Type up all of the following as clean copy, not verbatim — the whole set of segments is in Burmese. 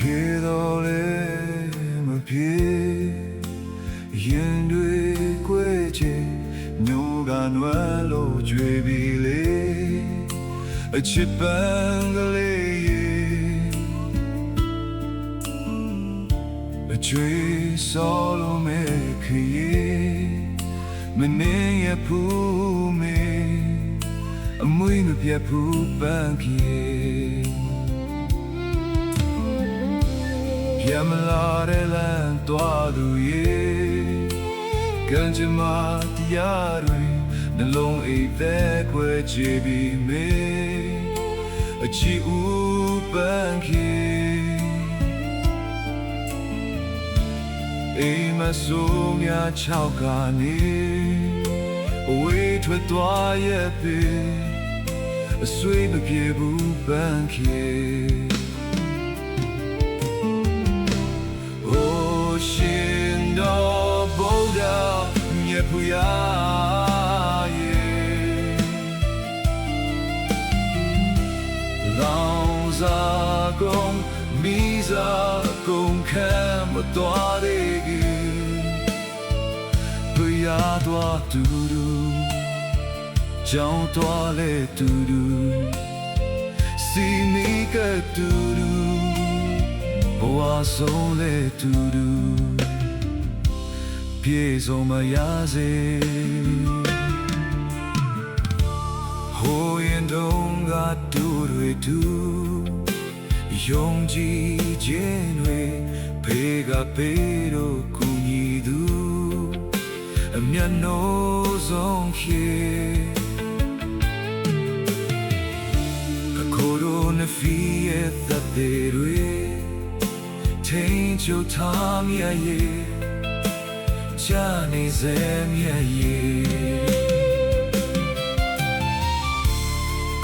ပြေတော့လေမပြေရင်တွေကိုယ်ချင်မျိုးကနွယ်လို့ကြွေပြီလေအချစ်ပန်းကလေးအချွေစောလို့မဲ့ခရီးမနေရဖူးမေအမွေးမပြတ်ဖူးပန်းပြေပြမလာတဲ့လမ်းသွားသူရေကံကြမ္မာတရားတွေနှလုံးအိပ်သက်ခွဲချေပြီးမေအချီဦးပန်းခေအိမ်မဆိုးများချောက်ကနေအဝေးထွက်သွားရဲ့ပေအဆွေးမပြေဘူးပန်းခေရှင်တော်ဗုဒ္ဓမြတ်ဖူးရာယေလောင်စာကုန်မိစာကုန်ခံမတော်သေးဘူးဘုရားတော်တူတူကြောင်းတော်လေတူတူစီနီကတူတူဘဝဆုံးလေတူတူပြေဆုံးမရစေဟိုရင်တုန်းကတူတွေတူယုံကြည်ခြင်းတွေဖေးကဖေးတို့ကူညီသူအမျက်နှိုးဆုံးခေအခုတို့နှဖီးရဲ့သက်သေးတွေထိန်ချိုထားမြတ်ရဲ့ကြာနေစေမြတ်ရဲ့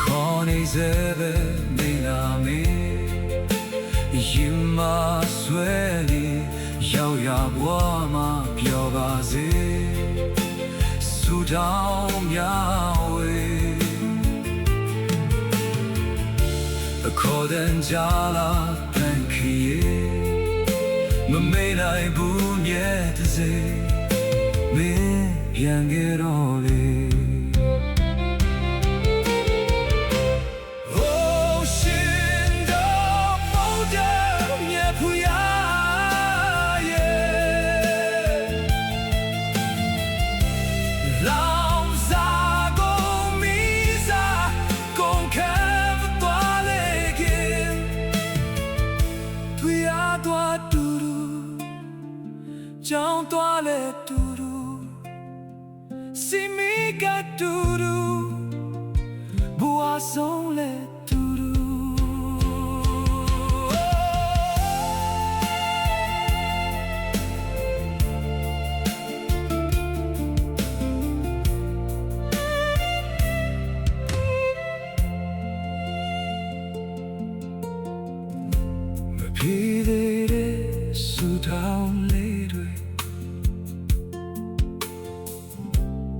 ခေါ်နေစေပဲနေလာမေရင်မဆွဲလေရောက်ရဘွားမှာပြောပါစေဆူတောင်းများဝေအခေါ်တဲ့ကြားလာပန်းခီမမေ့နိုင်ဘူးမြဲတစေမင်းပြန်ခဲ့တော့လေကြောင်းသွားလေတူတူစီမီကတူတူဘဝဆုံးလေတူတူမပြေသေးတဲ့ဆူတောင်းလေးတွေ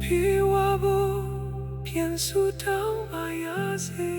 ပြေဝဖို့ပြန်ဆူတောင်းပါရစေ